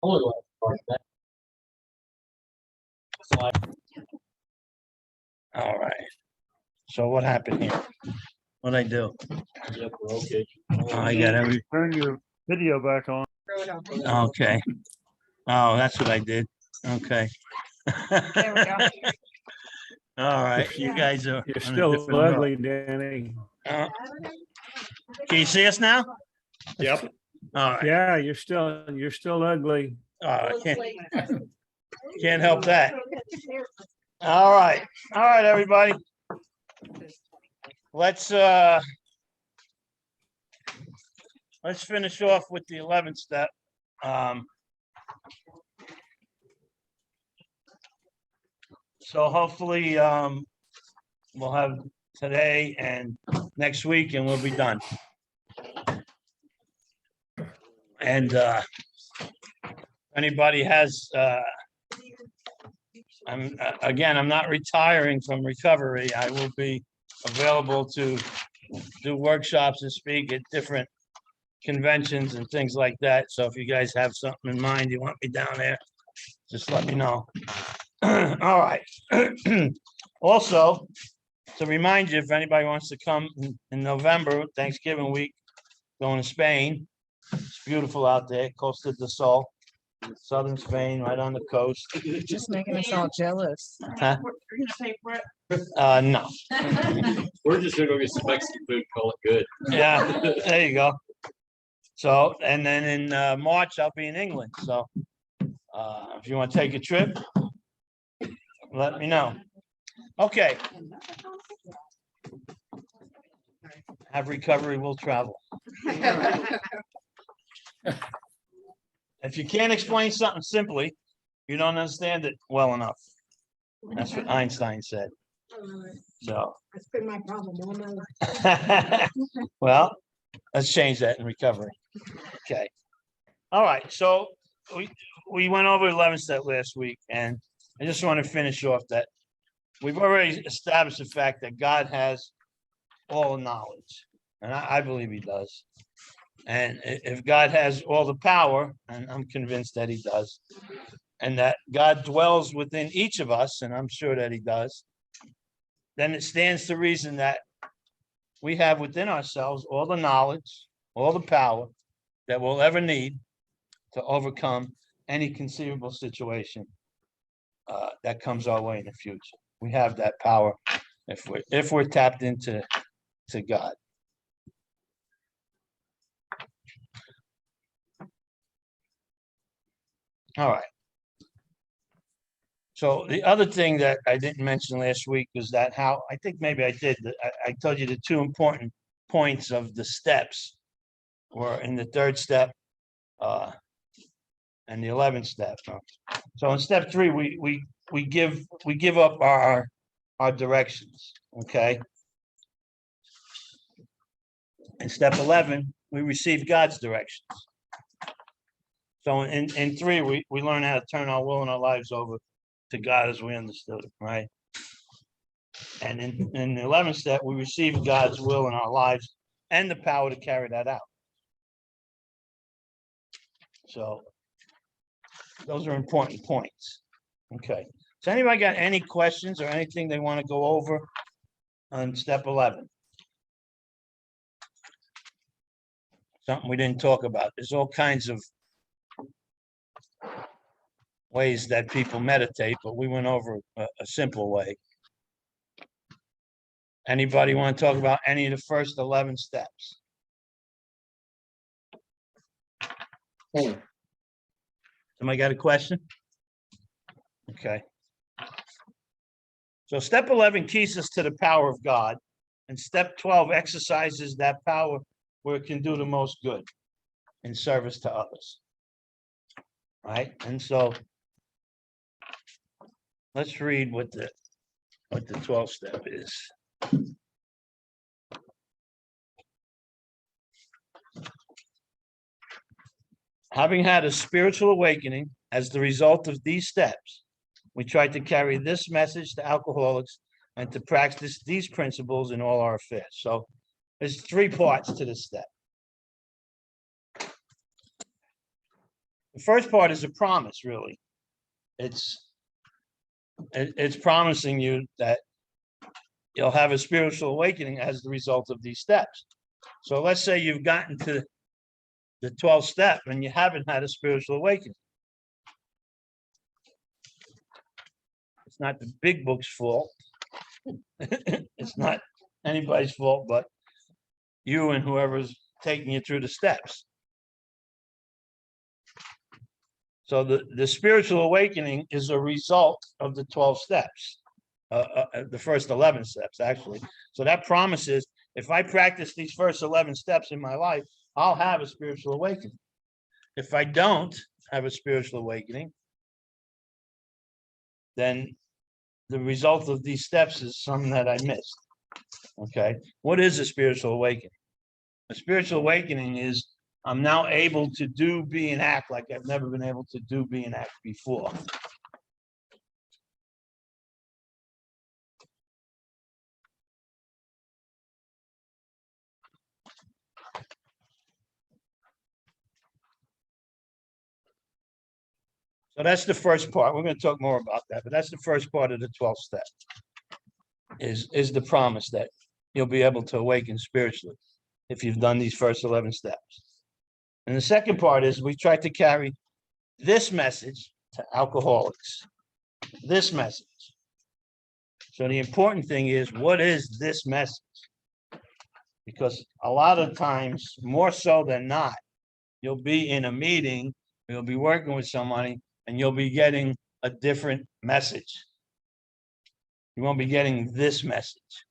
Only last part of that slide. All right. So what happened here? What'd I do? Yep, we're okay. I got every, Turn your video back on. okay. Oh, that's what I did. Okay. There we go. All right, you guys are. You're on a still different road. ugly, Danny. Can you see us now? Yep. All right. Yeah, you're still ugly. Oh, I can't help that. All right. All right, everybody. Let's finish off with the 11th step. So hopefully we'll have today and next week and we'll be done. And anybody has I'm not retiring from recovery. I will be available to do workshops and speak at different conventions and things like that. So if you guys have something in mind, you want me down there, just let me know. All right. Also, to remind you, if anybody wants to come in November, Thanksgiving week, going to Spain. It's beautiful out there, Costa del Sol, southern Spain, right on the coast. Just making us all jealous. Huh? You're gonna pay for it? No. We're just gonna go get some Mexican food, call it good. Yeah, there you go. So, and then in March, I'll be in England. So if you want to take a trip, let me know. Okay. Have recovery, will travel. If you can't explain something simply, you don't understand it well enough. That's what Einstein said. So, That's been my problem all my life. well, let's change that in recovery. Okay. All right. So we went over 11 step last week, and I just want to finish off that we've already established the fact that God has all knowledge, and I believe he does. And if God has all the power, and I'm convinced that he does, and that God dwells within each of us, and I'm sure that he does, then it stands to reason that we have within ourselves all the knowledge, all the power that we'll ever need to overcome any conceivable situation that comes our way in the future. We have that power if we're tapped into God. All right. So the other thing that I didn't mention last week was that how, I think maybe I did, I told you the two important points of the steps were in the third step and the 11th step. So in step 3, we give up our directions, okay? In step 11, we receive God's directions. So in 3, we learn how to turn our will and our lives over to God as we understood it, right? And in the 11th step, we receive God's will in our lives and the power to carry that out. So those are important points. Okay. So anybody got any questions or anything they want to go over on step 11? Something we didn't talk about. There's all kinds of ways that people meditate, but we went over a simple way. Anybody want to talk about any of the first 11 steps? Somebody got a question? Okay. So step 11 keys us to the power of God, and step 12 exercises that power where it can do the most good in service to others. Right? And so let's read what the 12th step is. Having had a spiritual awakening as the result of these steps, we try to carry this message to alcoholics and to practice these principles in all our affairs. So there's 3 parts to this step. The first part is a promise, really. It's promising you that you'll have a spiritual awakening as the result of these steps. So let's say you've gotten to the 12th step and you haven't had a spiritual awakening. It's not the big book's fault. It's not anybody's fault but you and whoever's taking you through the steps. So the spiritual awakening is a result of the 12 steps, the first 11 steps, actually. So that promises if I practice these first 11 steps in my life, I'll have a spiritual awakening. If I don't have a spiritual awakening, then the result of these steps is something that I missed. Okay. What is a spiritual awakening? A spiritual awakening is I'm now able to do, be, and act like I've never been able to do, be, and act before. So that's the first part. We're going to talk more about that, but that's the first part of the 12th step. Is the promise that you'll be able to awaken spiritually if you've done these first 11 steps. And the second part is we try to carry this message to alcoholics. This message. So the important thing is, what is this message? Because a lot of times, more so than not, you'll be in a meeting, you'll be working with somebody, and you'll be getting a different message. You won't be getting this message.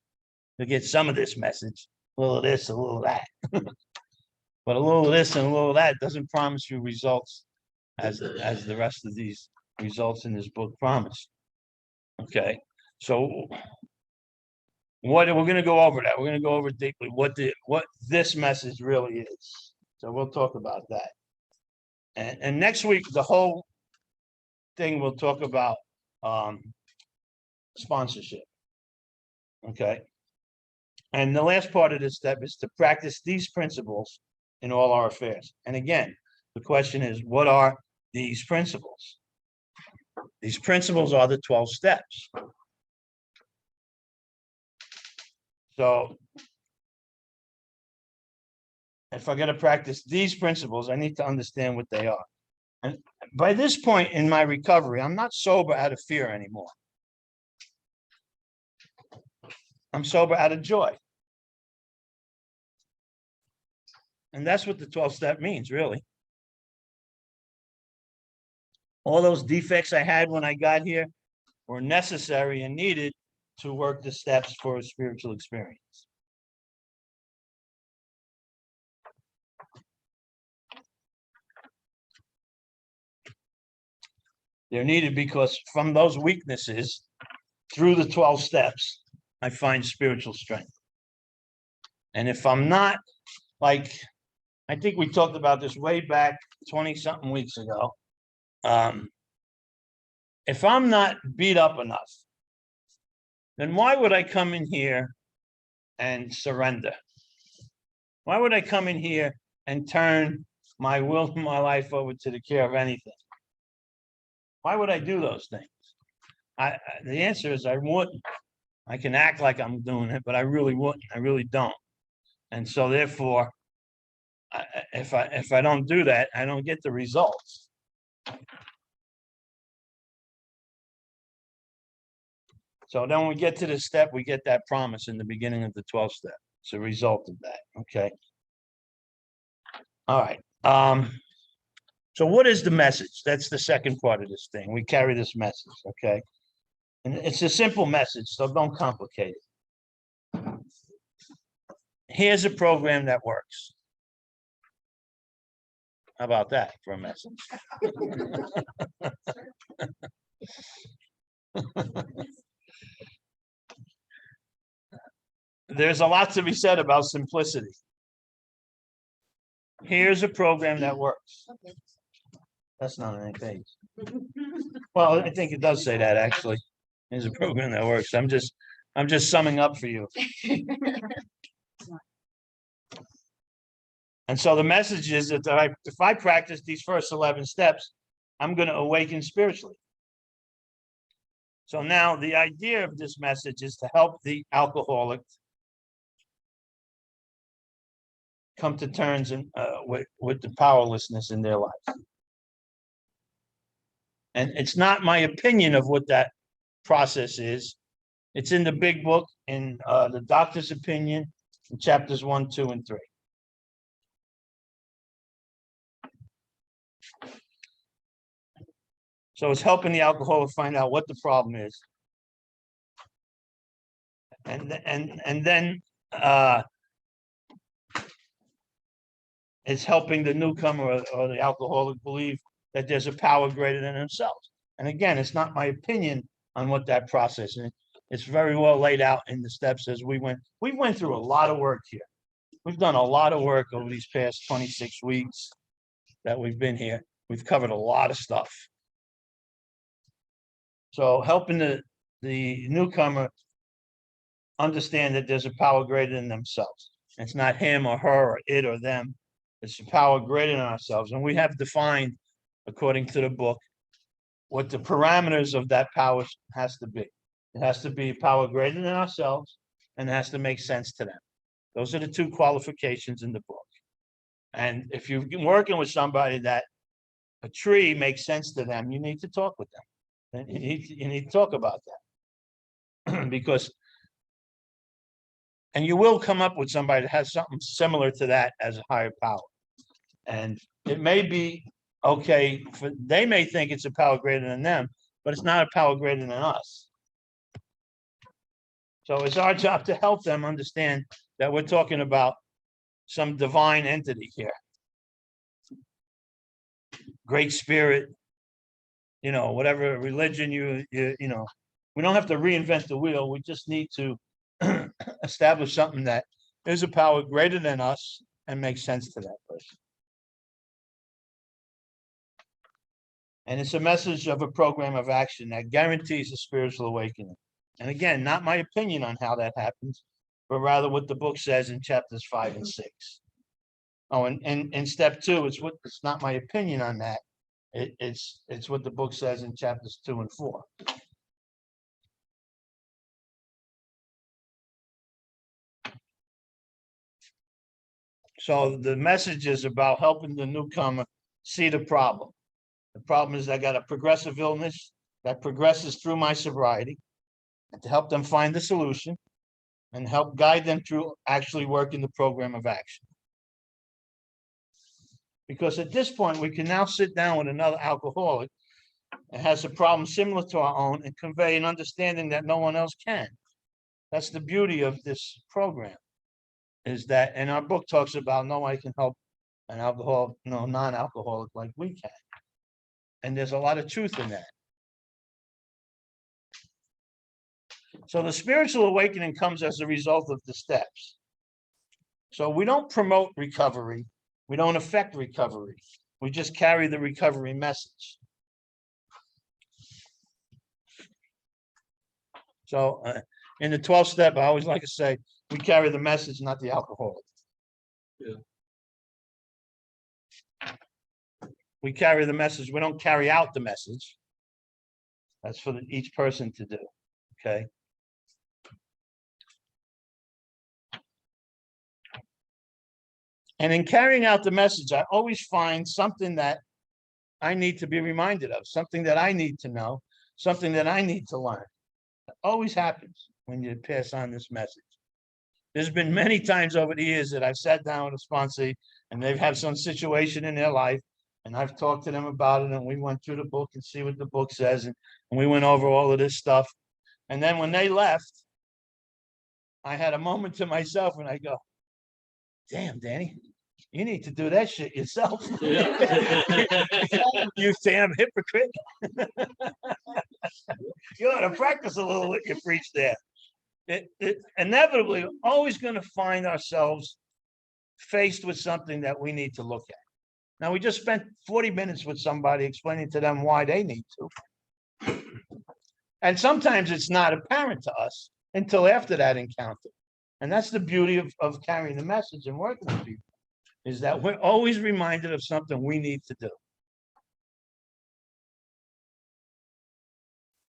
You'll get some of this message, a little of this, a little of that. But a little of this and a little of that doesn't promise you results as the rest of these results in this book promise. Okay, so what we're going to go over that. We're going to go over deeply what this message really is. So we'll talk about that. And next week, the whole thing we'll talk about sponsorship. Okay. And the last part of this step is to practice these principles in all our affairs. And again, the question is, what are these principles? These principles are the 12 steps. So if I'm going to practice these principles, I need to understand what they are. And by this point in my recovery, I'm not sober out of fear anymore. I'm sober out of joy. And that's what the 12th step means, really. All those defects I had when I got here were necessary and needed to work the steps for a spiritual experience. They're needed because from those weaknesses, through the 12 steps, I find spiritual strength. And if I'm not, like, I think we talked about this way back 20-something weeks ago. If I'm not beat up enough, then why would I come in here and surrender? Why would I come in here and turn my will and my life over to the care of anything? Why would I do those things? The answer is I wouldn't. I can act like I'm doing it, but I really wouldn't. I really don't. And so therefore, if I don't do that, I don't get the results. So then when we get to this step, we get that promise in the beginning of the 12th step. It's a result of that. Okay. All right. So what is the message? That's the second part of this thing. We carry this message. Okay. And it's a simple message, so don't complicate it. Here's a program that works. How about that for a message? There's a lot to be said about simplicity. Here's a program that works. That's not on any page. Well, I think it does say that actually. Here's a program that works. I'm just summing up for you. And And so the message is that if I practice these first 11 steps, I'm going to awaken spiritually. So now the idea of this message is to help the alcoholic come to terms with the powerlessness in their life. And it's not my opinion of what that process is. It's in the big book, in the doctor's opinion, in chapters 1, 2, and 3. So it's helping the alcoholic find out what the problem is. And then it's helping the newcomer or the alcoholic believe that there's a power greater than themselves. And again, it's not my opinion on what that process is. It's very well laid out in the steps as we went. We went through a lot of work here. We've done a lot of work over these past 26 weeks that we've been here. We've covered a lot of stuff. So helping the newcomer understand that there's a power greater than themselves. It's not him or her or it or them. It's a power greater than ourselves. And we have defined, according to the book, what the parameters of that power has to be. It has to be a power greater than ourselves, and it has to make sense to them. Those are the two qualifications in the book. And if you're working with somebody that a tree makes sense to them, you need to talk with them. You need to talk about that. Because, and you will come up with somebody that has something similar to that as a higher power. And it may be okay, they may think it's a power greater than them, but it's not a power greater than us. So it's our job to help them understand that we're talking about some divine entity here. Great spirit, whatever religion you know, we don't have to reinvent the wheel. We just need to establish something that is a power greater than us and makes sense to that person. And it's a message of a program of action that guarantees a spiritual awakening. And again, not my opinion on how that happens, but rather what the book says in chapters 5 and 6. Oh, and in step 2, it's not my opinion on that. It's what the book says in chapters 2 and 4. So the message is about helping the newcomer see the problem. The problem is I got a progressive illness that progresses through my sobriety, and to help them find the solution and help guide them through actually working the program of action. Because at this point, we can now sit down with another alcoholic that has a problem similar to our own and convey an understanding that no one else can. That's the beauty of this program, is that, and our book talks about nobody can help an alcoholic, non-alcoholic like we can. And there's a lot of truth in that. So the spiritual awakening comes as a result of the steps. So we don't promote recovery. We don't affect recovery. We just carry the recovery message. So in the 12th step, I always like to say, we carry the message, not the alcoholic. Yeah. We carry the message. We don't carry out the message. That's for each person to do. Okay. And in carrying out the message, I always find something that I need to be reminded of, something that I need to know, something that I need to learn. It always happens when you pass on this message. There's been many times over the years that I've sat down with a sponsee and they've had some situation in their life, and I've talked to them about it, and we went through the book and see what the book says, and we went over all of this stuff. And then when they left, I had a moment to myself and I go, damn, Danny, you need to do that shit yourself. You damn hypocrite. You ought to practice a little what you preach there. It inevitably always going to find ourselves faced with something that we need to look at. Now, we just spent 40 minutes with somebody explaining to them why they need to. And sometimes it's not apparent to us until after that encounter. And that's the beauty of carrying the message and working with people. is that we're always reminded of something we need to do.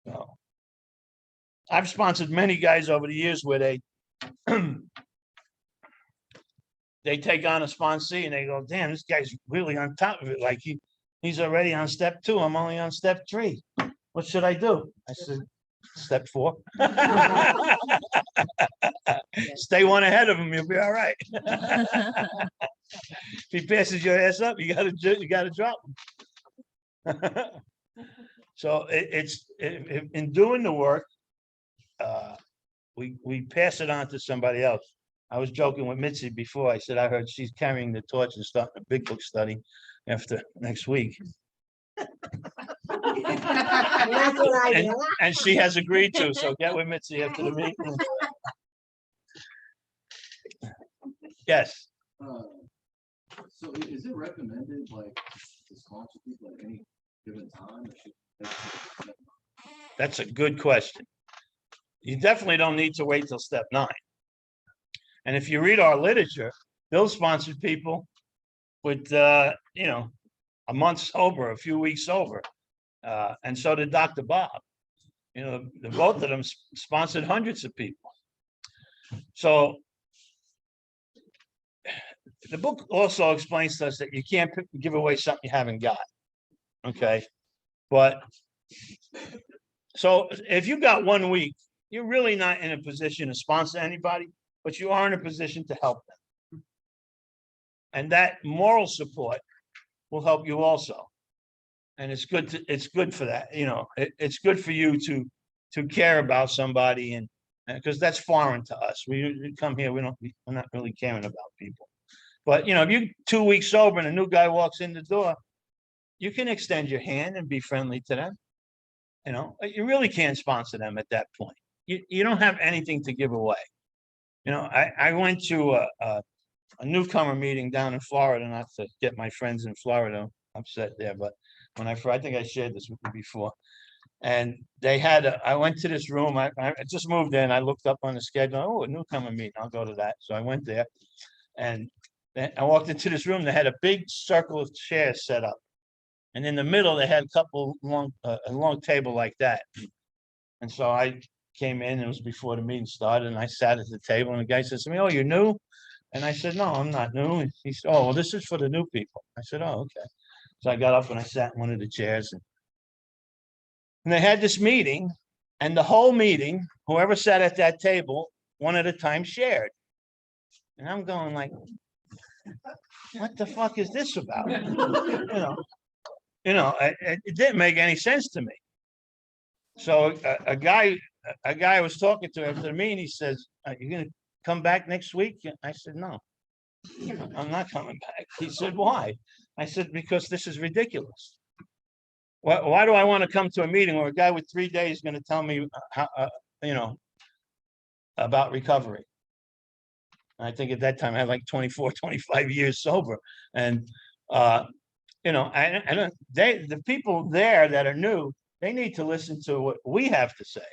So, I've sponsored many guys over the years where they they take on a sponsee and they go, damn, this guy's really on top of it. Like he's already on step 2. I'm only on step 3. What should I do? I said, step 4. Stay one ahead of him, you'll be all right. If he passes your ass up, you gotta drop him. So in doing the work, we pass it on to somebody else. I was joking with Mitzi before. I said I heard she's carrying the torch and starting a big book study after next week. That's what I do. And she has agreed to, so get with Mitzi after the meeting. Yes, So is it recommended like to sponsor people at any given time? Or should that's a good question. You definitely don't need to wait till step 9. And if you read our literature, Bill sponsored people with, a month sober, a few weeks sober. And so did Dr. Bob. The both of them sponsored hundreds of people. So the book also explains to us that you can't give away something you haven't got. Okay. But so if you got 1 week, you're really not in a position to sponsor anybody, but you are in a position to help them. And that moral support will help you also. And it's good for that. It's good for you to care about somebody, and because that's foreign to us. We come here, we're not really caring about people. But if you're 2 weeks sober and a new guy walks in the door, you can extend your hand and be friendly to them. You really can't sponsor them at that point. You don't have anything to give away. I went to a newcomer meeting down in Florida, not to get my friends in Florida upset there, but I think I shared this with you before. And they had I went to this room. I just moved in. I looked up on the schedule. Oh, a newcomer meeting. I'll go to that. So I went there, and then I walked into this room. They had a big circle of chairs set up, and in the middle they had a couple a long table like that. And so I came in. It was before the meeting started, and I sat at the table. And the guy says to me, "Oh, you're new?" And I said, "No, I'm not new." And he said, "Oh, well, this is for the new people." I said, "Oh, okay." So I got up and I sat in one of the chairs, and they had this meeting, and the whole meeting, whoever sat at that table, one at a time shared. And I'm going like, what the fuck is this about? It didn't make any sense to me. So a guy I was talking to after the meeting, he says, "Are you gonna come back next week?" I said, "No, I'm not coming back." He said, "Why?" I said, "Because this is ridiculous. Why do I want to come to a meeting where a guy with 3 days is going to tell me how, about recovery?" I think at that time I had like 24, 25 years sober. And, the people there that are new, they need to listen to what we have to say,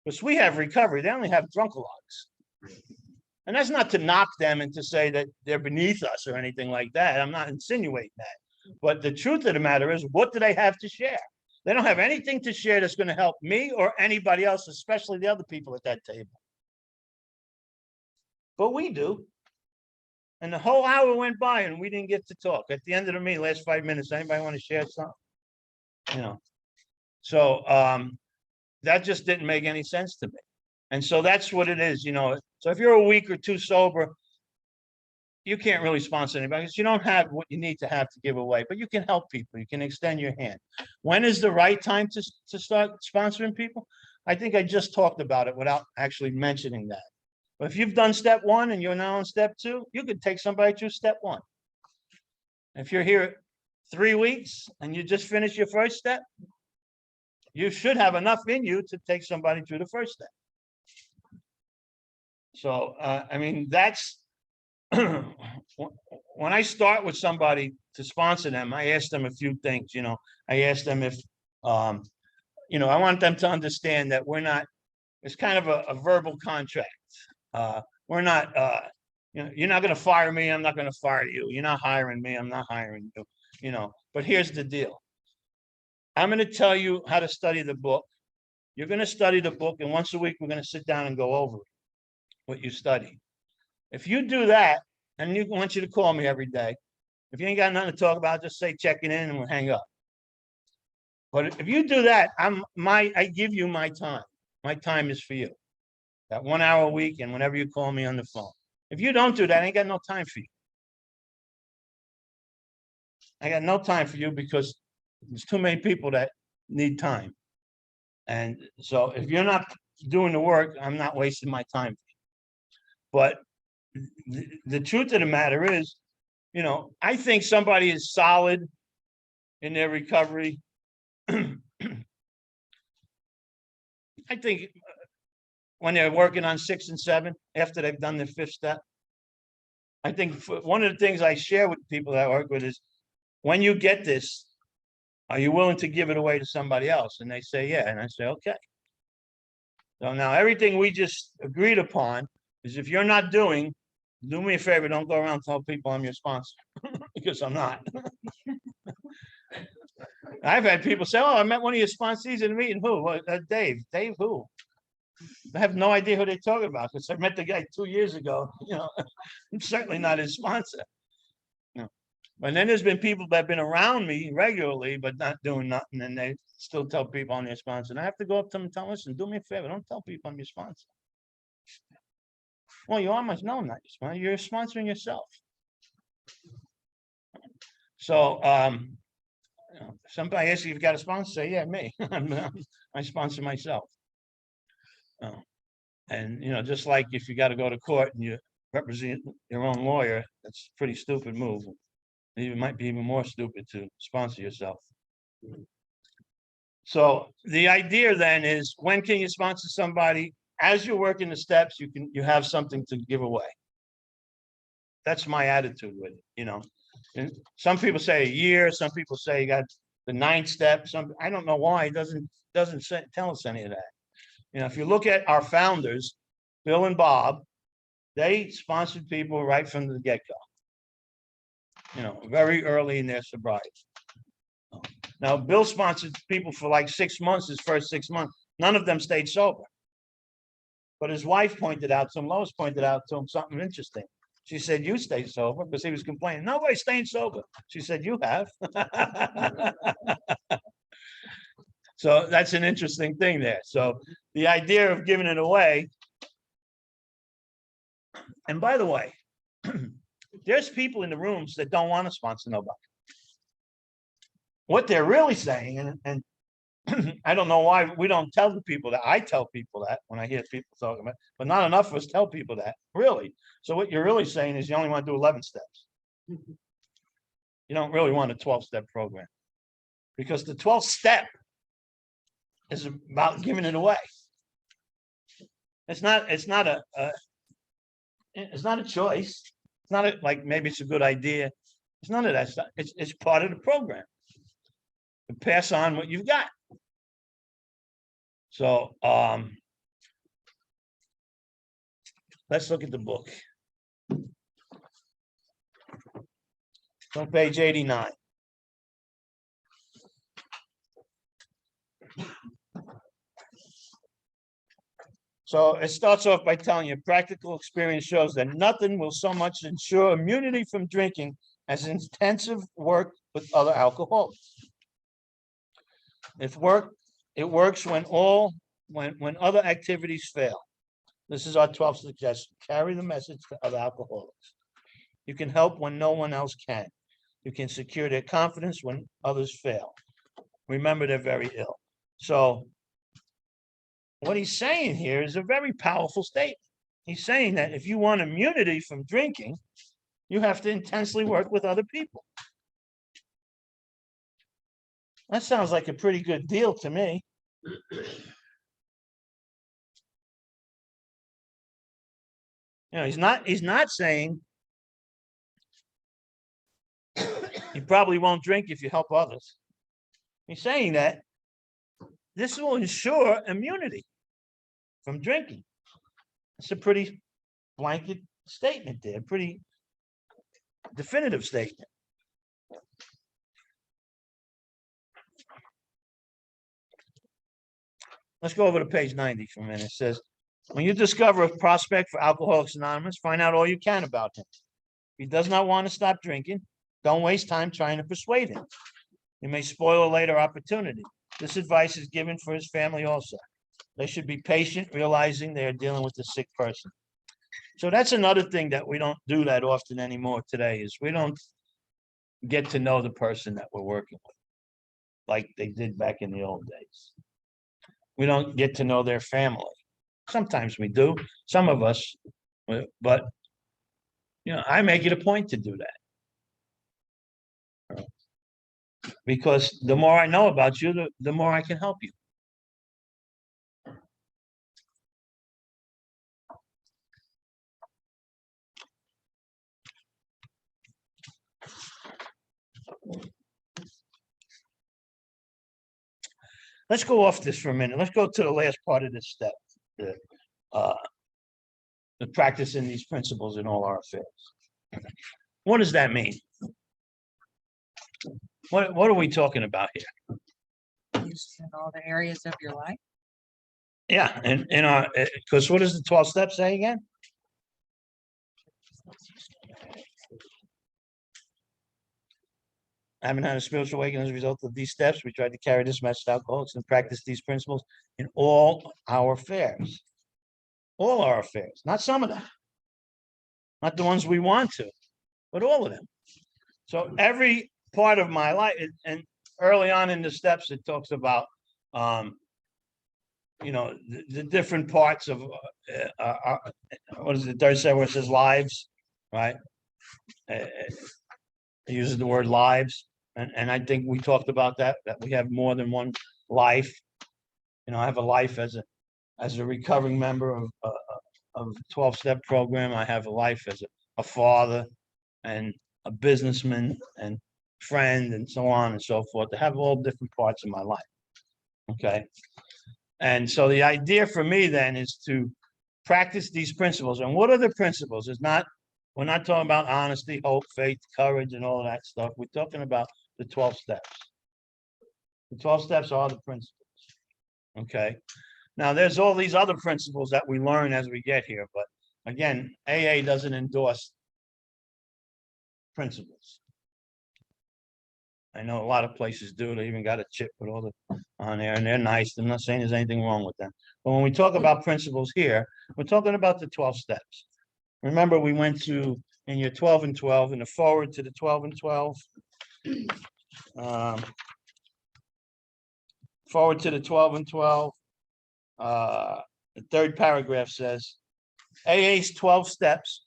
because we have recovery. They only have drunkalogs. And that's not to knock them and to say that they're beneath us or anything like that. I'm not insinuating that. But the truth of the matter is, what do they have to share? They don't have anything to share that's going to help me or anybody else, especially the other people at that table. But we do. And the whole hour went by and we didn't get to talk. At the end of the meeting, last 5 minutes, anybody want to share something? So that just didn't make any sense to me. And so that's what it is, So if you're a week or two sober, you can't really sponsor anybody because you don't have what you need to have to give away, but you can help people. You can extend your hand. When is the right time to start sponsoring people? I think I just talked about it without actually mentioning that. But if you've done step 1 and you're now on step 2, you could take somebody through step 1. If you're here 3 weeks and you just finished your first step, you should have enough in you to take somebody through the first step. So, that's when I start with somebody to sponsor them, I ask them a few things. I ask them if, I want them to understand that we're not, it's kind of a verbal contract. We're not You know, you're not gonna fire me, I'm not gonna fire you. You're not hiring me, I'm not hiring you, you know. But here's the deal. I'm gonna tell you how to study the book. You're gonna study the book, and once a week, we're gonna sit down and go over what you study. If you do that, and I want you to call me every day. If you ain't got nothing to talk about, just say checking in and we'll hang up. But if you do that, I give you my time. My time is for you. That 1 hour a week and whenever you call me on the phone. If you don't do that, I ain't got no time for you. I got no time for you because there's too many people that need time. And so if you're not doing the work, I'm not wasting my time. But the truth of the matter is, you know, I think somebody is solid in their recovery. I think when they're working on 6 and 7, after they've done the 5th step, I think one of the things I share with people that I work with is, when you get this, are you willing to give it away to somebody else? And they say, yeah. And I say, okay. So now everything we just agreed upon is, if you're not doing, do me a favor, don't go around telling people I'm your sponsor, because I'm not. I've had people say, oh, I met one of your sponsees in a meeting. Who? Dave. Dave who? I have no idea who they're talking about, because I met the guy 2 years ago. You know, I'm certainly not his sponsor. No. And then there's been people that have been around me regularly, but not doing nothing, and they still tell people I'm their sponsor. And I have to go up to them and tell them, listen, do me a favor, don't tell people I'm your sponsor. Well, you almost know I'm not your sponsor. You're sponsoring yourself. So, you know, if somebody asks you if you've got a sponsor, say, yeah, me. I sponsor myself. And, you know, just like if you got to go to court and you represent your own lawyer, that's a pretty stupid move. It might be even more stupid to sponsor yourself. So the idea then is, when can you sponsor somebody? As you're working the steps, you have something to give away. That's my attitude with it, you know. And some people say a year, some people say you got the 9th step. I don't know why it doesn't tell us any of that. You know, if you look at our founders, Bill and Bob, they sponsored people right from the get-go. You know, very early in their sobriety. Now, Bill sponsored people for like 6 months, his first 6 months. None of them stayed sober. But his wife pointed out to him, Lois pointed out to him something interesting. She said, you stay sober, because he was complaining. Nobody's staying sober. She said, you have. So that's an interesting thing there. So the idea of giving it away. And by the way, there's people in the rooms that don't want to sponsor nobody. What they're really saying, and I don't know why we don't tell the people that. I tell people that when I hear people talking about it, but not enough of us tell people that, really. So what you're really saying is, you only want to do 11 steps. You don't really want a 12-step program, because the 12th step is about giving it away. It's not a choice. It's not like maybe it's a good idea. It's none of that stuff. It's part of the program to pass on what you've got. So let's look at the book. On page 89. So it starts off by telling you, practical experience shows that nothing will so much ensure immunity from drinking as intensive work with other alcoholics. It works when other activities fail. This is our 12th suggestion. Carry the message to other alcoholics. You can help when no one else can. You can secure their confidence when others fail. Remember, they're very ill. So what he's saying here is a very powerful statement. He's saying that if you want immunity from drinking, you have to intensely work with other people. That sounds like a pretty good deal to me. You know, he's not saying you probably won't drink if you help others. He's saying that this will ensure immunity from drinking. It's a pretty blanket statement there, pretty definitive statement. Let's go over to page 90 for a minute. It says, when you discover a prospect for Alcoholics Anonymous, find out all you can about him. If he does not want to stop drinking, don't waste time trying to persuade him. You may spoil a later opportunity. This advice is given for his family also. They should be patient, realizing they are dealing with a sick person. So that's another thing that we don't do that often anymore today, is we don't get to know the person that we're working with like they did back in the old days. We don't get to know their family. Sometimes we do, some of us, but I make it a point to do that. Because the more I know about you, the more I can help you. Let's go off this for a minute. Let's go to the last part of this step. The practicing these principles in all our affairs. What does that mean? What are we talking about here? Use in all the areas of your life. Yeah, and in our, because what does the 12 steps say again? Having had a spiritual awakening as a result of these steps, we tried to carry this message to alcoholics and practice these principles in all our affairs. All our affairs, not some of them. Not the ones we want to, but all of them. So every part of my life, and early on in the steps, it talks about, the different parts of, what is it, third step where it says lives, right? It uses the word lives. And I think we talked about that we have more than one life. I have a life as a recovering member of 12-step program. I have a life as a father and a businessman and friend and so on and so forth. I have all different parts of my life. Okay. And so the idea for me then is to practice these principles. And what are the principles? We're not talking about honesty, hope, faith, courage, and all of that stuff. We're talking about the 12 steps. The 12 steps are the principles. Okay. Now, there's all these other principles that we learn as we get here. But again, AA doesn't endorse principles. I know a lot of places do. They even got a chip with all the on there, and they're nice. I'm not saying there's anything wrong with them. But when we talk about principles here, we're talking about the 12 steps. Remember, we went to, in your 12 and 12, in the forward to the 12 and 12. Forward to the 12 and 12. The third paragraph says, AA's 12 steps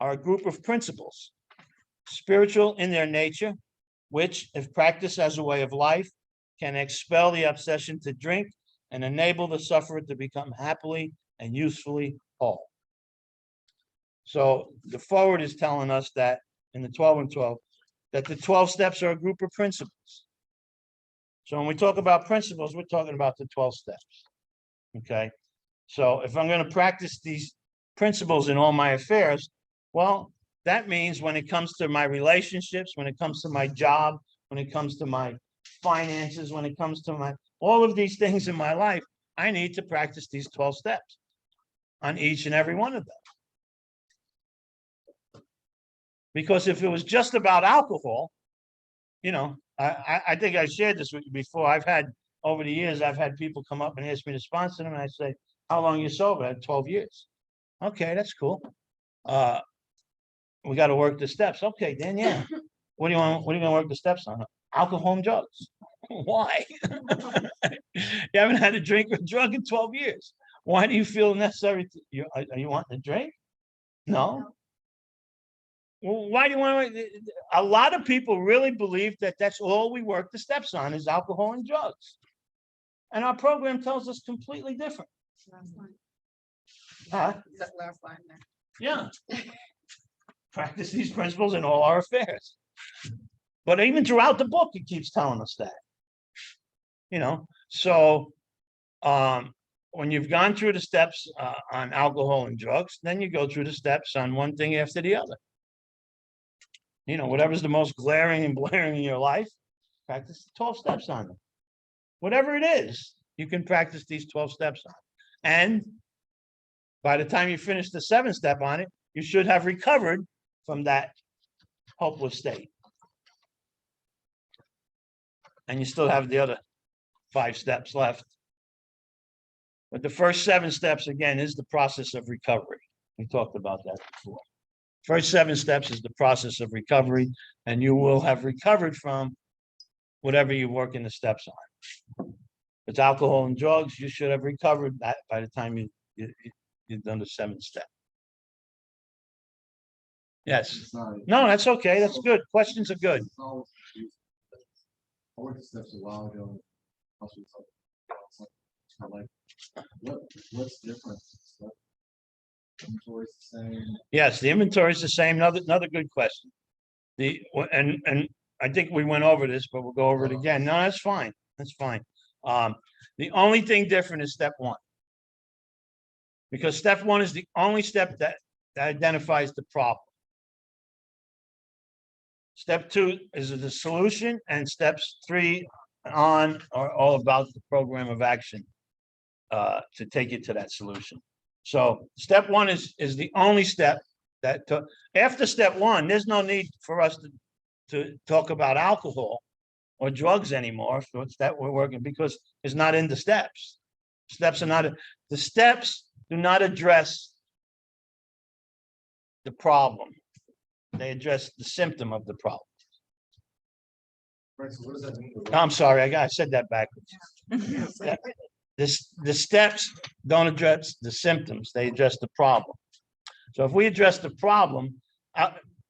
are a group of principles, spiritual in their nature, which, if practiced as a way of life, can expel the obsession to drink and enable the sufferer to become happily and usefully whole. So the forward is telling us that in the 12 and 12, that the 12 steps are a group of principles. So when we talk about principles, we're talking about the 12 steps. Okay. So if I'm going to practice these principles in all my affairs, well, that means when it comes to my relationships, when it comes to my job, when it comes to my finances, when it comes to all of these things in my life, I need to practice these 12 steps on each and every one of them. Because if it was just about alcohol, I think I shared this with you before. Over the years, I've had people come up and ask me to sponsor them, and I say, how long are you sober? I had 12 years. Okay, that's cool. We got to work the steps. Okay, then, yeah. What are you going to work the steps on? Alcohol and drugs. Why? You haven't had a drink or drug in 12 years. Why do you feel necessary? Are you wanting to drink? No. Well, why do you want to? A lot of people really believe that that's all we work the steps on is alcohol and drugs. And our program tells us completely different. Last line. Huh? That last line there. Yeah. Practice these principles in all our affairs. But even throughout the book, it keeps telling us that. So when you've gone through the steps on alcohol and drugs, then you go through the steps on one thing after the other. You know, whatever's the most glaring and blaring in your life, practice the 12 steps on them. Whatever it is, you can practice these 12 steps on. And by the time you finish the 7th step on it, you should have recovered from that hopeless state. And you still have the other 5 steps left. But the first 7 steps, again, is the process of recovery. We talked about that before. First 7 steps is the process of recovery, and you will have recovered from whatever you're working the steps on. If it's alcohol and drugs, you should have recovered that by the time you've done the 7th step. Yes. It's not. No, that's okay. That's good. Questions are good. It's always confusing. I worked the steps a while ago. I was like, what's different? What inventory's the same? Yes, the inventory is the same. Another good question. And I think we went over this, but we'll go over it again. No, that's fine. That's fine. The only thing different is step 1. Because step 1 is the only step that identifies the problem. Step 2 is the solution, and steps 3 on are all about the program of action to take you to that solution. So step 1 is the only step that after step 1, there's no need for us to talk about alcohol or drugs anymore. So it's that we're working because it's not in the steps. Steps are not, the steps do not address the problem. They address the symptom of the problem. Right, so what does that mean? I'm sorry, I said that backwards. Yeah. The steps don't address the symptoms, they address the problem. So if we address the problem,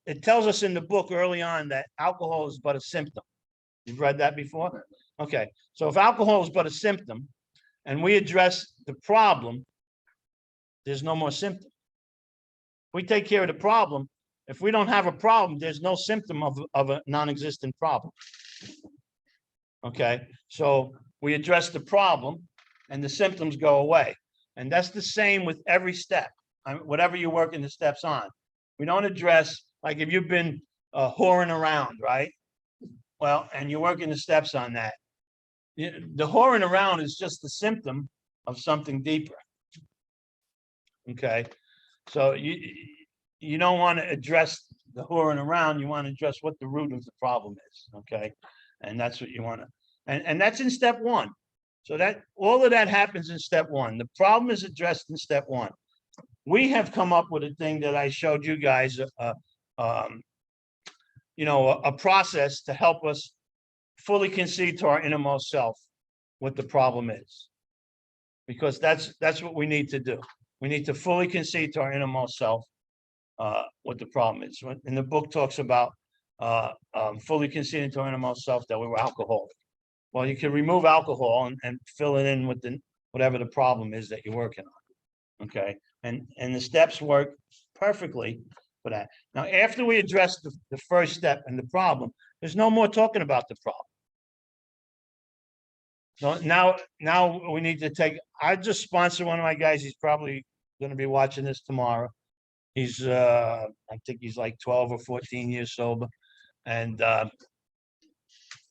it tells us in the book early on that alcohol is but a symptom. You've read that before? Okay, so if alcohol is but a symptom and we address the problem, there's no more symptom. We take care of the problem. If we don't have a problem, there's no symptom of a non-existent problem. Okay, so we address the problem and the symptoms go away. And that's the same with every step, whatever you're working the steps on. We don't address, like if you've been whoring around, right? Well, and you're working the steps on that. The whoring around is just the symptom of something deeper. Okay, so you don't want to address the whoring around, you want to address what the root of the problem is, okay? And that's what you want to, and that's in step 1. So that all of that happens in step 1. The problem is addressed in step 1. We have come up with a thing that I showed you guys, a process to help us fully concede to our innermost self what the problem is. Because that's what we need to do. We need to fully concede to our innermost self what the problem is. And the book talks about fully conceding to our innermost self that we were alcoholic. Well, you can remove alcohol and fill it in with whatever the problem is that you're working on. Okay, and the steps work perfectly for that. Now, after we address the first step and the problem, there's no more talking about the problem. So now we need to take. I just sponsored one of my guys. He's probably going to be watching this tomorrow. He's I think he's like 12 or 14 years sober, and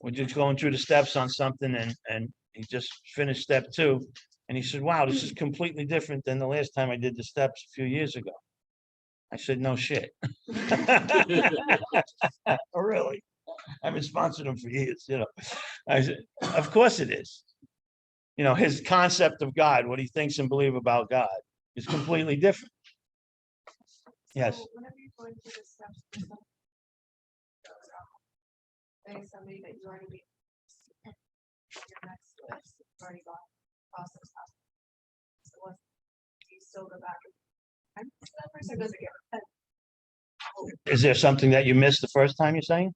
we're just going through the steps on something, and he just finished step 2, and he said, "Wow, this is completely different than the last time I did the steps a few years ago." I said, "No shit." Really? I've been sponsoring him for years, I said, "Of course it is." His concept of God, what he thinks and believes about God, is completely different. Yes. So whenever you're going through the steps, say somebody that you already beat. Your next list, you've already got process up. So what, do you still go back and that person goes again? Is there something that you missed the first time, you're saying?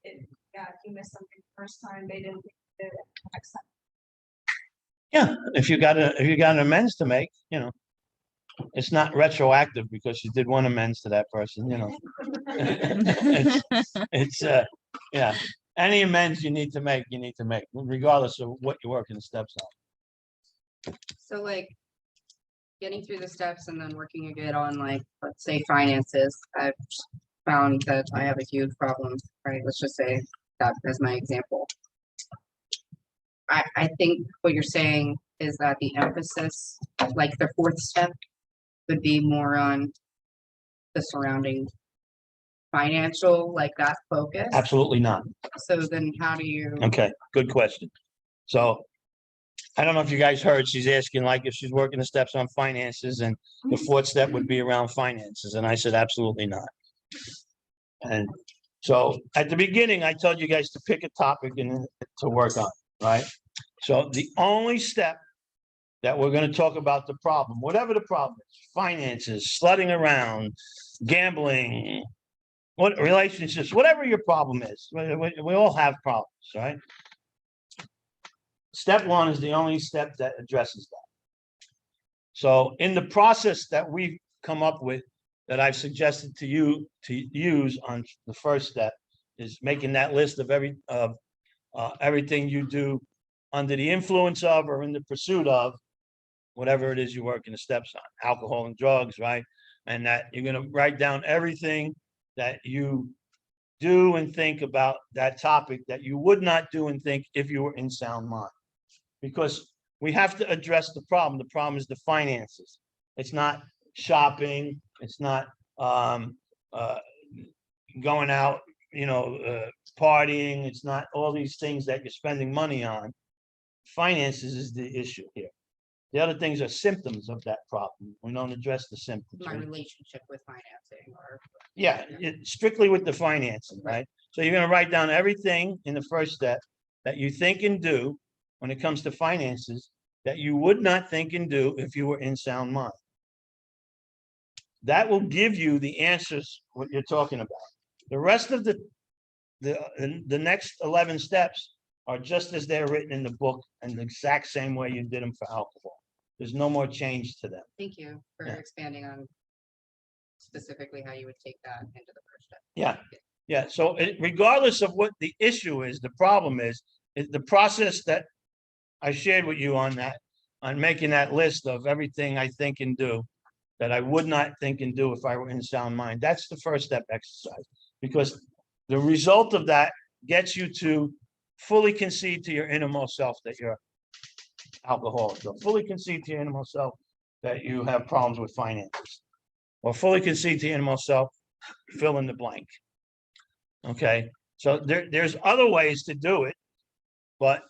Yeah, if you missed something the first time, they didn't do it next time. Yeah, if you got an amends to make, it's not retroactive because you did one amends to that person, it's yeah, any amends you need to make, regardless of what you're working the steps on. So like getting through the steps and then working a bit on like, let's say finances, I've found that I have a huge problem, right? Let's just say that as my example. I think what you're saying is that the emphasis, like the fourth step, would be more on the surrounding financial, like that focus. Absolutely not. So then how do you? Okay, good question. So I don't know if you guys heard, she's asking like if she's working the steps on finances and the fourth step would be around finances. And I said, absolutely not. And so at the beginning, I told you guys to pick a topic and to work on, right? So the only step that we're going to talk about the problem, whatever the problem is, finances, sledding around, gambling, what relationships, whatever your problem is, we all have problems, right? Step one is the only step that addresses that. So in the process that we've come up with, that I've suggested to you to use on the first step, is making that list of everything you do under the influence of or in the pursuit of whatever it is you're working the steps on, alcohol and drugs, right? And that you're going to write down everything that you do and think about that topic that you would not do and think if you were in sound mind. Because we have to address the problem. The problem is the finances. It's not shopping. It's not going out, partying. It's not all these things that you're spending money on. Finances is the issue here. The other things are symptoms of that problem. We don't address the symptoms. My relationship with financing or. Yeah, strictly with the financing, right? So you're going to write down everything in the first step that you think and do when it comes to finances that you would not think and do if you were in sound mind. That will give you the answers what you're talking about. The rest of the next 11 steps are just as they're written in the book and the exact same way you did them for alcohol. There's no more change to them. Thank you for Yeah. expanding on specifically how you would take that into the first step. Yeah, yeah. So regardless of what the issue is, the problem is the process that I shared with you on making that list of everything I think and do that I would not think and do if I were in sound mind. That's the first step exercise, because the result of that gets you to fully concede to your innermost self that you're alcoholic, or fully concede to your innermost self that you have problems with finances, or fully concede to your innermost self, fill in the blank. Okay, so there's other ways to do it, but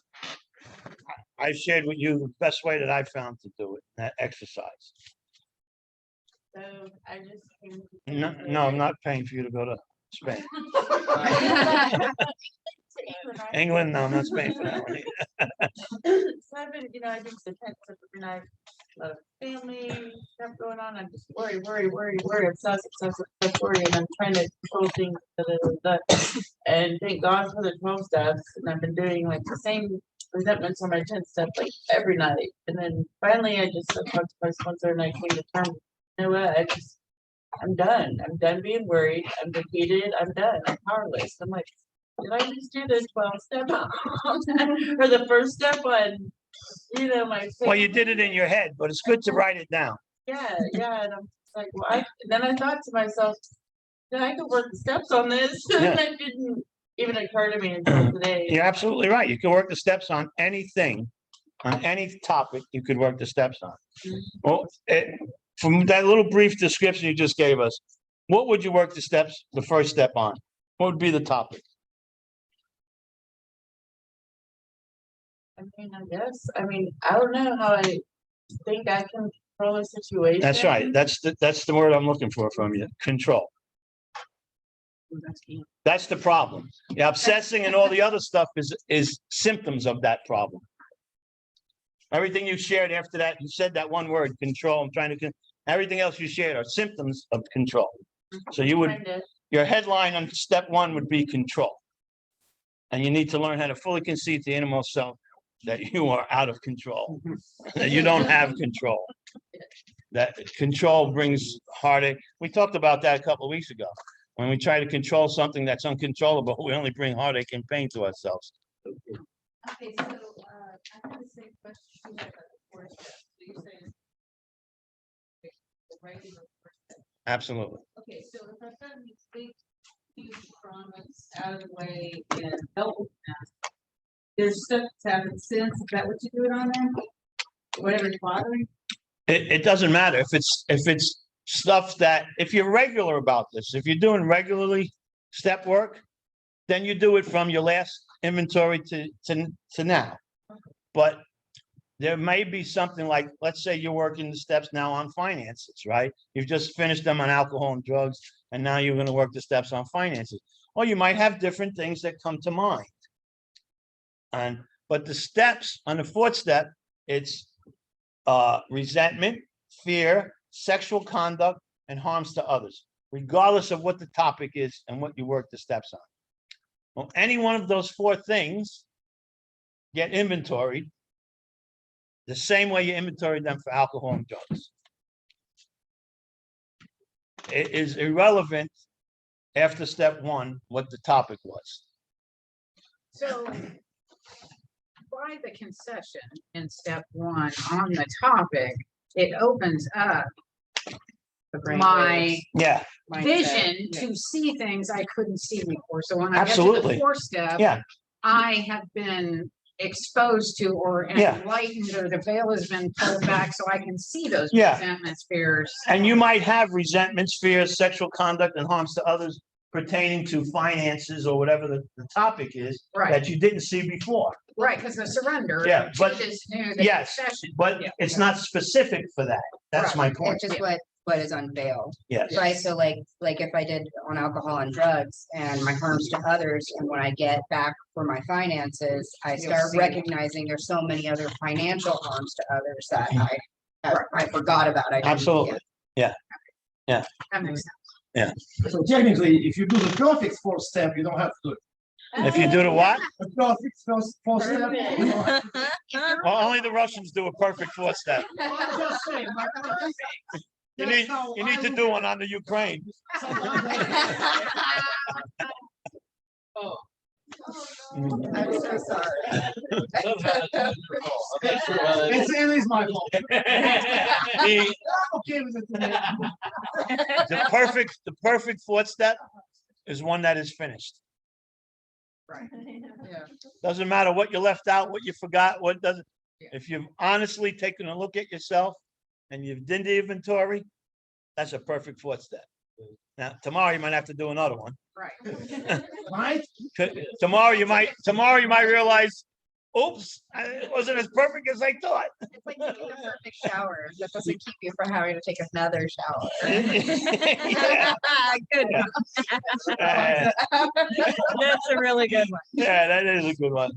I shared with you the best way that I found to do it, that exercise. So I just. No, I'm not paying for you to go to Spain. England, no, I'm not paying for that one either. So I've been, I just attend, and I have a lot of family stuff going on. I'm just worry. Obsessive, worry, and I'm trying to control things. And thank God for the 12 steps. And I've been doing like the same resentments on my 10th step like every night. And then finally, I just talked to my sponsor and I came to terms. You know what? I'm done. I'm done being worried. I'm defeated. I'm done. I'm powerless. I'm like, did I just do the 12 step or the first step on, my. Well, you did it in your head, but it's good to write it down. Yeah. And I'm just like, well, then I thought to myself, yeah, I could work the steps on this. Yeah. And that didn't even occur to me until today. You're absolutely right. You can work the steps on anything, on any topic you could work the steps on. Well, from that little brief description you just gave us, what would you work the first step on? What would be the topic? I don't know how I think I can control a situation. That's right. That's the word I'm looking for from you. Control. That's the problem. The obsessing and all the other stuff is symptoms of that problem. Everything you shared after that, you said that one word, control. Everything else you shared are symptoms of control. So your headline on step one would be control. And you need to learn how to fully concede to the innermost self that you are out of control, that you don't have control. That control brings heartache. We talked about that a couple of weeks ago. When we try to control something that's uncontrollable, we only bring heartache and pain to ourselves. Okay, so I have the same question about the fourth step. Absolutely. Okay, so if I've gotten these big, huge problems out of the way and dealt with them, there's stuff that's happened since, is that what you do it on then? Whatever's bothering? It doesn't matter if it's stuff that, if you're regular about this, if you're doing regularly step work, then you do it from your last inventory to now. But there may be something like, let's say you're working the steps now on finances, right? You've just finished them on alcohol and drugs, and now you're going to work the steps on finances. Or you might have different things that come to mind. But the steps on the fourth step, it's resentment, fear, sexual conduct, and harms to others, regardless of what the topic is and what you work the steps on. Well, any one of those four things get inventoried the same way you inventory them for alcohol and drugs. It is irrelevant after step one what the topic was. So by the concession in step one on the topic, it opens up The brain my waves, Yeah, mindset, vision yeah. to see things I couldn't see before. So when I get to Absolutely. the fourth step, yeah, I have been exposed to or Yeah. enlightened, or the veil has been pulled back so I can see those Yeah. resentments, fears. and you might have resentments, fears, sexual conduct, and harms to others pertaining to finances or whatever the topic is Right, that you didn't see before. right, because the surrender Yeah, to but- this new, the Yes, concession. but Yeah. it's not specific for that. That's my point. It's just what is unveiled, Yes. right? So like if I did on alcohol and drugs and my harms to others, and when I get back for my finances, I You'll start see. recognizing there's so many other financial harms to others that I forgot about. I didn't- Absolutely. That makes sense. So technically, if you do the perfect fourth step, you don't have to do it. If you do the what? The perfect fourth step. you don't have to do it. Well, only the Russians do a perfect fourth step. I'm just saying, my point is, You that's need, how you need I to would- do one on the Ukraine. I'm so sorry. It is my fault. The, I'm okay with it today. the perfect fourth step is one that is finished. Yeah. Doesn't matter what you left out, what you forgot, what doesn't. If you've honestly taken a look at yourself and you've done the inventory, that's a perfect fourth step. Now, tomorrow you might have to do another one. Right. Right? Tomorrow you might realize, oops, it wasn't as perfect as I thought. It's like taking a perfect shower. That doesn't keep you from having to take another shower. Yeah, Good. yeah, That's a really good one. yeah, that is a good one.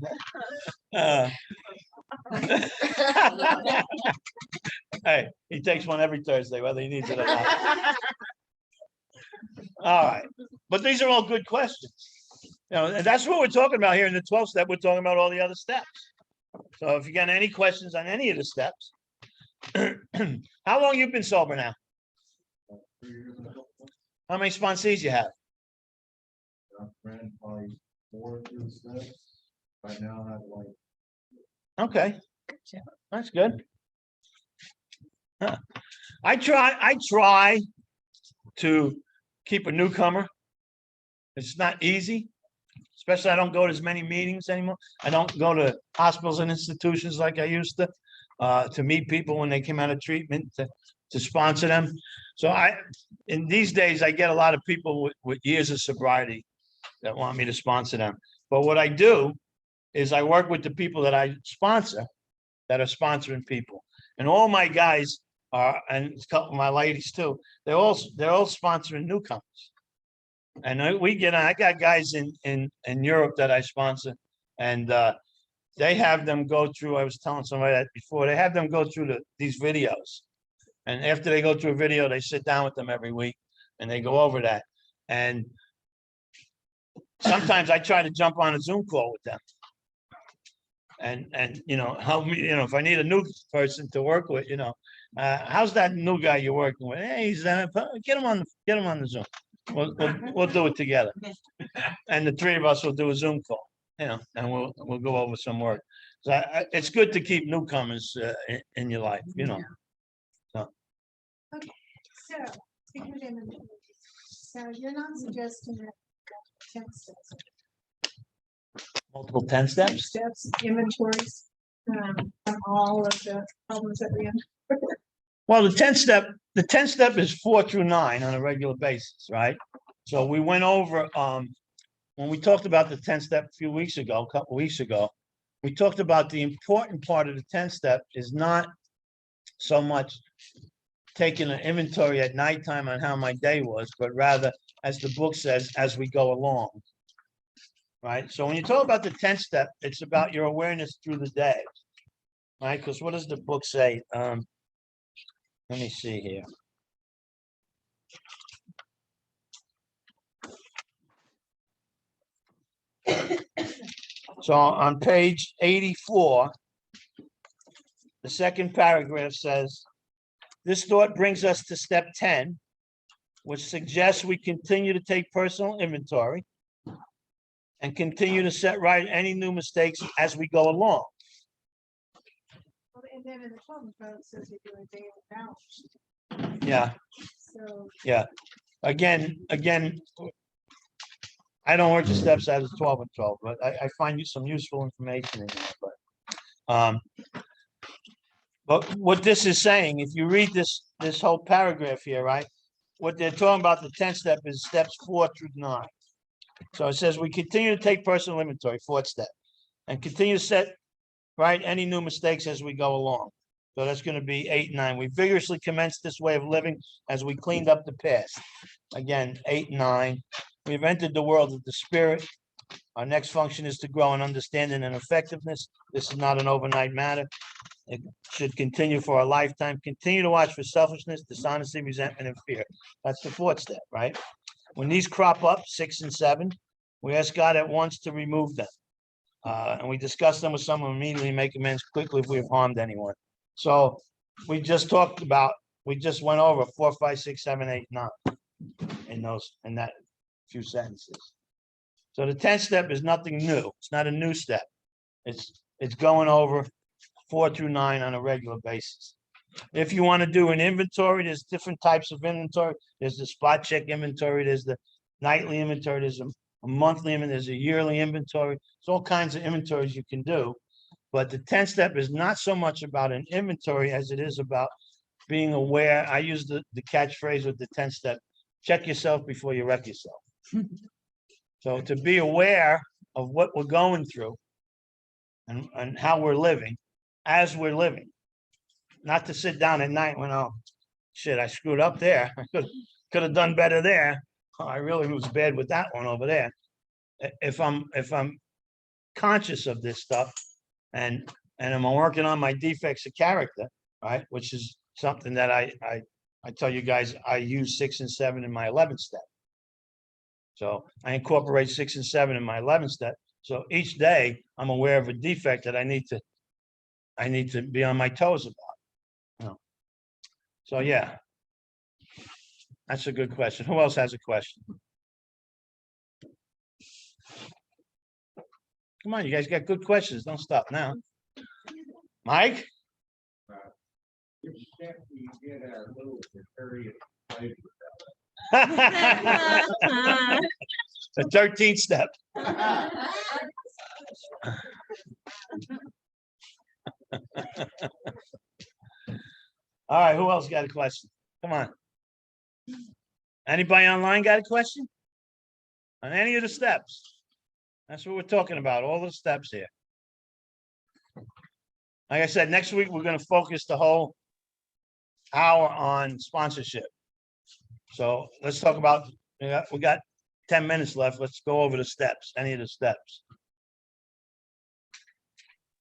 Hey, he takes one every Thursday, whether he needs it or not. All right, but these are all good questions. You know, and that's what we're talking about here in the 12th step. We're talking about all the other steps. So if you got any questions on any of the steps, how long you been sober now? 3 years and a couple months. How many sponsees you have? I've ran probably 4 through the steps. Right now I have like Okay, that's good. Huh. I try to keep a newcomer. It's not easy, especially I don't go to as many meetings anymore. I don't go to hospitals and institutions like I used to meet people when they came out of treatment, to sponsor them. So in these days, I get a lot of people with years of sobriety that want me to sponsor them. But what I do is I work with the people that I sponsor that are sponsoring people. And all my guys are, and a couple of my ladies too, they're all sponsoring newcomers. And I got guys in Europe that I sponsor, and they have them go through, I was telling somebody that before, they have them go through these videos. And after they go through a video, they sit down with them every week and they go over that. And sometimes I try to jump on a Zoom call with them. And help me, if I need a new person to work with, how's that new guy you're working with? Hey, he's get him on the Zoom. We'll do it together. And the three of us will do a Zoom call, and we'll go over some work. So it's good to keep newcomers in your life, Okay, so Secret inventory. So you're not suggesting that 10 steps, Multiple 10 steps? steps, inventories, on all of the problems that we have. Well, the 10th step is 4 through 9 on a regular basis, right? So we went over, when we talked about the 10th step a few weeks ago, a couple weeks ago, we talked about the important part of the 10th step is not so much taking an inventory at nighttime on how my day was, but rather, as the book says, as we go along. Right? So when you talk about the 10th step, it's about your awareness through the day. Right? Because what does the book say? Let me see here. So on page 84, the second paragraph says, this thought brings us to step 10, which suggests we continue to take personal inventory and continue to set right any new mistakes as we go along. Well, and then in the 12th vote, it says you do a daily balance. Yeah, So yeah. Again, I don't work the steps out of 12 and 12, but I find you some useful information in there. But what this is saying, if you read this whole paragraph here, right? What they're talking about, the 10th step is steps 4 through 9. So it says we continue to take personal inventory, 4th step, and continue to set right any new mistakes as we go along. So that's going to be 8 and 9. We vigorously commenced this way of living as we cleaned up the past. Again, 8 and 9. We've entered the world of the spirit. Our next function is to grow in understanding and effectiveness. This is not an overnight matter. It should continue for a lifetime. Continue to watch for selfishness, dishonesty, resentment, and fear. That's the 4th step, right? When these crop up, 6 and 7, we ask God at once to remove them. And we discuss them with someone, immediately make amends quickly if we have harmed anyone. So we just went over 4, 5, 6, 7, 8, 9 in that few sentences. So the 10th step is nothing new. It's not a new step. It's going over 4 through 9 on a regular basis. If you want to do an inventory, there's different types of inventory. There's the spot check inventory, there's the nightly inventory, there's a monthly inventory, there's a yearly inventory. There's all kinds of inventories you can do. But the 10th step is not so much about an inventory as it is about being aware. I use the catchphrase with the 10th step, check yourself before you wreck yourself. So to be aware of what we're going through and how we're living as we're living. Not to sit down at night when, oh, shit, I screwed up there. I could have done better there. Oh, I really was bad with that one over there. If I'm conscious of this stuff and I'm working on my defects of character, right, which is something that I tell you guys, I use 6 and 7 in my 11th step. So I incorporate 6 and 7 in my 11th step. So each day I'm aware of a defect that I need to be on my toes about. So yeah, that's a good question. Who else has a question? Come on, you guys got good questions. Don't stop now. Mike? Which step do you get a little area? The 13th step. All right, who else got a question? Come on. Anybody online got a question? On any of the steps? That's what we're talking about, all the steps here. Like I said, next week, we're gonna focus the whole hour on sponsorship. So let's talk about, we got 10 minutes left. Let's go over the steps, any of the steps.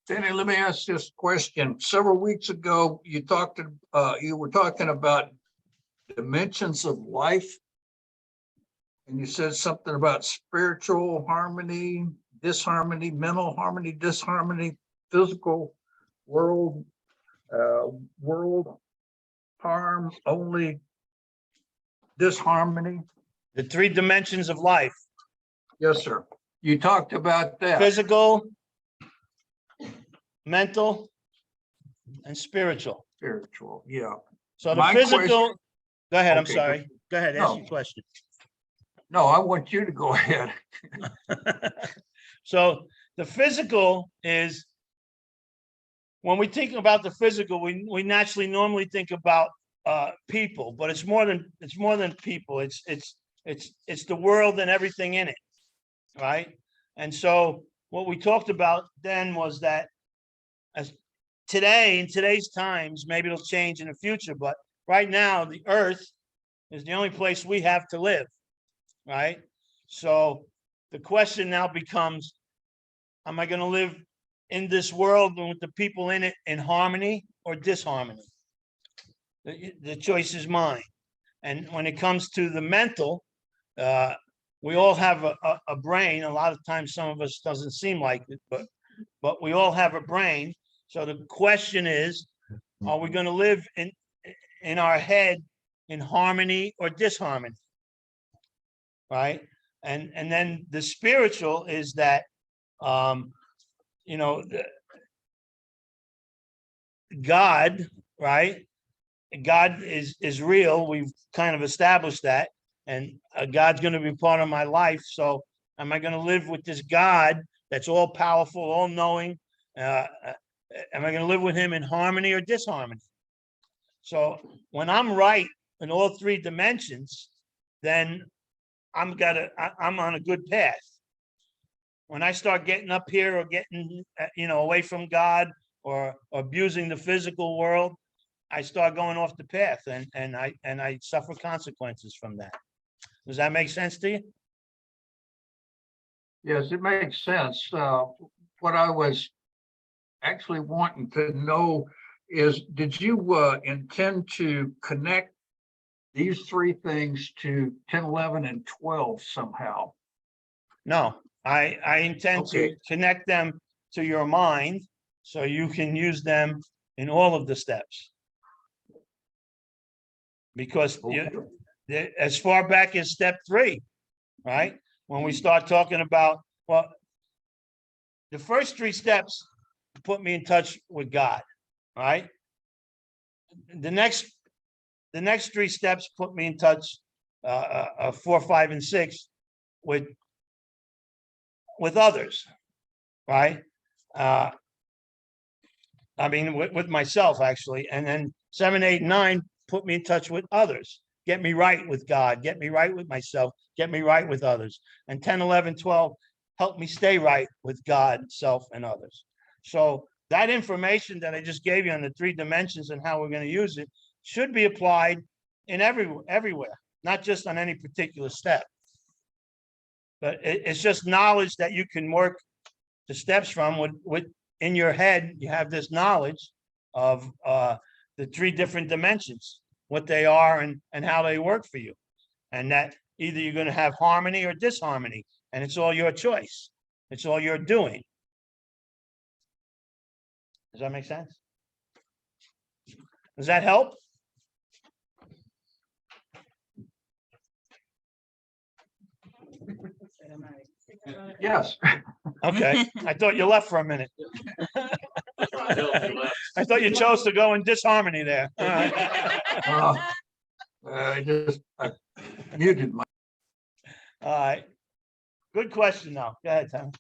Danny, let me ask this question. Several weeks ago, you were talking about dimensions of life. And you said something about spiritual harmony, disharmony, mental harmony, disharmony, physical world harm, only disharmony. The 3 dimensions of life. Yes, sir. You talked about that. Physical, mental, and spiritual. Spiritual, yeah. So the My physical, question- go ahead, I'm Okay, sorry. Go ahead, ask No. your question. No, I want you to go ahead. So the physical is, when we think about the physical, we naturally normally think about people, but it's more than people. It's the world and everything in it, right? And so what we talked about then was that as today, in today's times, maybe it'll change in the future, but right now the earth is the only place we have to live, right? So the question now becomes, am I going to live in this world with the people in it in harmony or disharmony? The choice is mine. And when it comes to the mental, we all have a brain. A lot of times, some of us doesn't seem like it, but we all have a brain. So the question is, are we going to live in our head in harmony or disharmony? Right? And then the spiritual is that, God, right? God is real. We've kind of established that, and God's going to be part of my life. So am I going to live with this God that's all powerful, all knowing? Am I going to live with him in harmony or disharmony? So when I'm right in all three dimensions, then I'm on a good path. When I start getting up here or getting, away from God or abusing the physical world, I start going off the path, and I suffer consequences from that. Does that make sense to you? Yes, it makes sense. What I was actually wanting to know is, did you intend to connect these three things to 10, 11, and 12 somehow? No, I intend to Okay. connect them to your mind so you can use them in all of the steps. Because as far back as step 3, right? When we start talking about, well, the first 3 steps put me in touch with God, right? The next 3 steps put me in touch, 4, 5, and 6 with others, right? With myself, actually. And then 7, 8, 9 put me in touch with others, get me right with God, get me right with myself, get me right with others. And 10, 11, 12 help me stay right with God, self, and others. So that information that I just gave you on the 3 dimensions and how we're going to use it should be applied in everywhere, not just on any particular step. But it's just knowledge that you can work the steps from. With in your head, you have this knowledge of the 3 different dimensions, what they are and how they work for you. And that either you're going to have harmony or disharmony, and it's all your choice. It's all you're doing. Does that make sense? Does that help? Yes. Okay. I thought you left for a minute. I thought you chose to go in disharmony there. All right. I muted my. All right. Good question, though. Go ahead, Tom.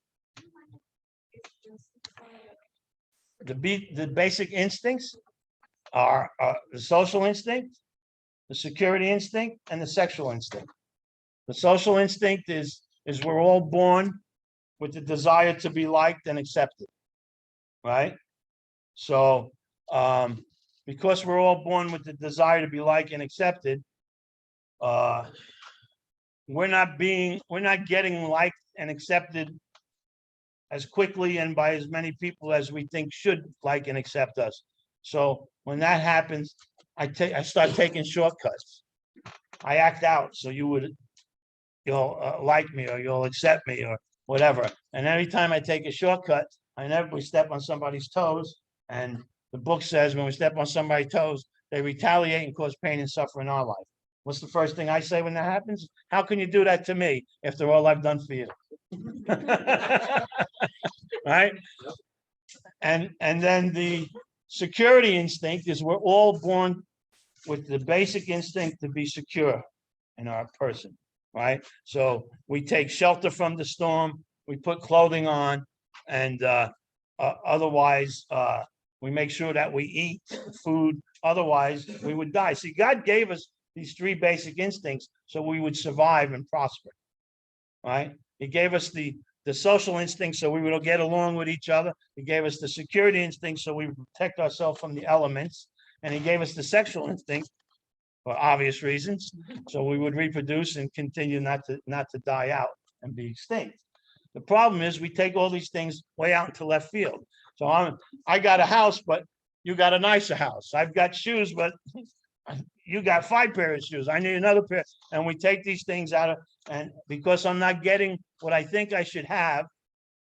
The basic instincts are the social instinct, the security instinct, and the sexual instinct. The social instinct is we're all born with the desire to be liked and accepted, right? So because we're all born with the desire to be liked and accepted, we're not getting liked and accepted as quickly and by as many people as we think should like and accept us. So when that happens, I start taking shortcuts. I act out so you'll like me or you'll accept me or whatever. And every time I take a shortcut, I inevitably step on somebody's toes. And the book says when we step on somebody's toes, they retaliate and cause pain and suffering in our life. What's the first thing I say when that happens? How can you do that to me after all I've done for you? Right? And then the security instinct is we're all born with the basic instinct to be secure. in our person, right? So we take shelter from the storm, we put clothing on, and otherwise, we make sure that we eat food, otherwise we would die. See, God gave us these three basic instincts so we would survive and prosper, right? He gave us the social instinct so we would get along with each other. He gave us the security instinct so we would protect ourselves from the elements. And he gave us the sexual instinct for obvious reasons, so we would reproduce and continue not to die out and be extinct. The problem is we take all these things way out into left field. So I got a house, but you got a nicer house. I've got shoes, but you got 5 pairs of shoes. I need another pair. And we take these things out of, and because I'm not getting what I think I should have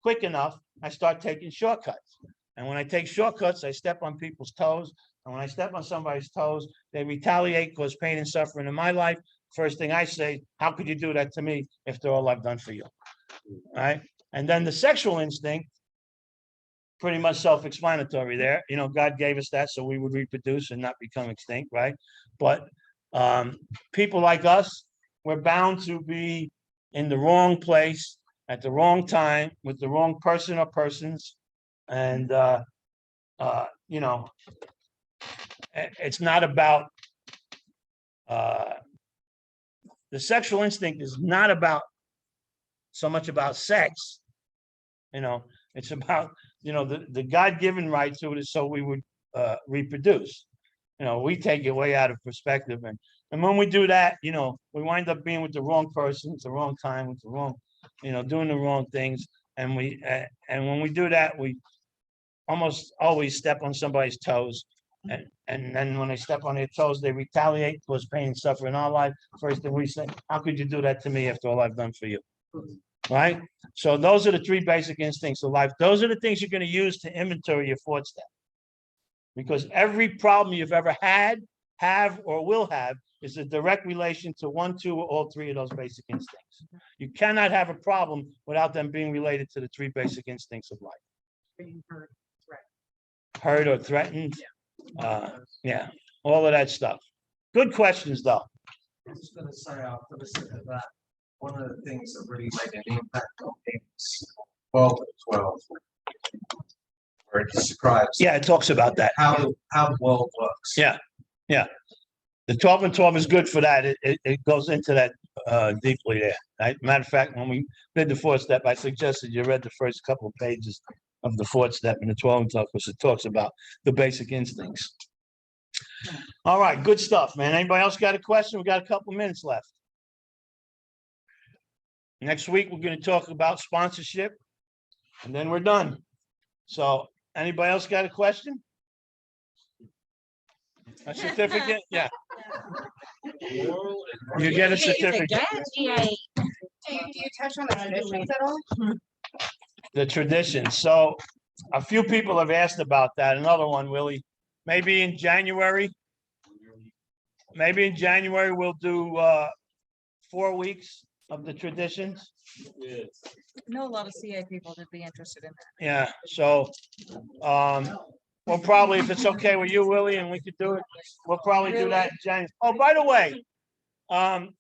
quick enough, I start taking shortcuts. And when I take shortcuts, I step on people's toes. And when I step on somebody's toes, they retaliate, cause pain and suffering in my life. First thing I say, how could you do that to me after all I've done for you? Right? And then the sexual instinct, pretty much self-explanatory there. You know, God gave us that so we would reproduce and not become extinct, right? But people like us, we're bound to be in the wrong place at the wrong time with the wrong person or persons. And, you know, it's not about, the sexual instinct is not about so much about sex, you know, it's about, you know, the God-given right to it is so we would reproduce. You know, we take it way out of perspective. And when we do that, you know, we wind up being with the wrong person at the wrong time, with the wrong, you know, doing the wrong things. And when we do that, we almost always step on somebody's toes. And then when they step on their toes, they retaliate, cause pain and suffering in our life. First thing we say, how could you do that to me after all I've done for you? Right? So those are the 3 basic instincts of life. Those are the things you're going to use to inventory your 4th step. Because every problem you've ever had, have, or will have is a direct relation to 1, 2, or all 3 of those basic instincts. You cannot have a problem without them being related to the 3 basic instincts of life. Being hurt, Hurt or threatened. Yeah, all of that stuff. Good questions, though. I was gonna say after listening to that, one of the things that really made an impact on me was 12 and 12, where it describes Yeah, it talks about that. how the world works. Yeah. The 12 and 12 is good for that. It goes into that deeply there. Right? Matter of fact, when we did the 4th step, I suggested you read the first couple of pages of the 4th step in the 12 and 12 because it talks about the basic instincts. All right, good stuff, man. Anybody else got a question? We got a couple of minutes left. Next week, we're going to talk about sponsorship, and then we're done. So, anybody else got a question? A certificate? Yeah. You get a certificate. Do you touch on the traditions at all? The tradition. So a few people have asked about that. Another one, Willie. Maybe in January. Maybe in January we'll do 4 weeks of the traditions. Yeah. I know a lot of CA people that'd be interested in that. Yeah. So we'll probably, if it's okay with you, Willie, and we could do it, we'll probably do that in January. Oh, by the way,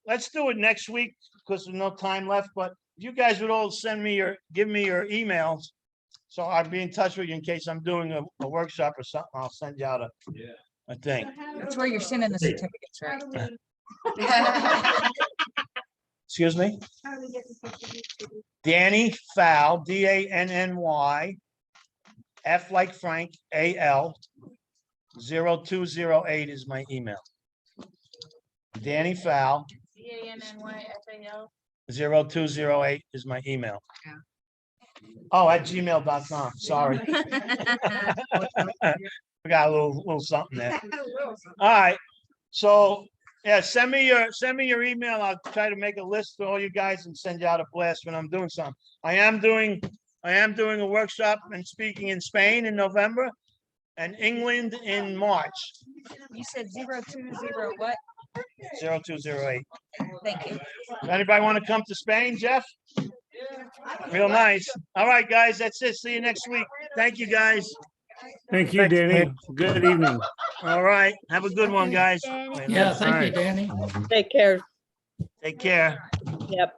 let's do it next week because there's no time left. But if you guys would all give me your emails, so I'll be in touch with you in case I'm doing a workshop or something. I'll send you out a thing. That's where you're sending the certificates, How right? do we, Excuse me? how do we get the certificate? Danny Fowl, DANNY, F like Frank, AL, 0208 is my email. Danny Fowl, CANNYFAL. 0208 is my email. Yeah. Oh, at gmail.com. Sorry. We got a little something there. All right. So yeah, send me your email. I'll try to make a list for all you guys and send you out a blast when I'm doing something. I am doing a workshop and speaking in Spain in November and England in March. You said 020 what? 0208. Thank you. Anybody want to come to Spain, Jeff? Real nice. All right, guys, that's it. See you next week. Thank you, guys. Thank you, Danny. Good evening. All right. Have a good one, guys. Yeah, All thank you, right. Danny. Take care. Take care. Yep.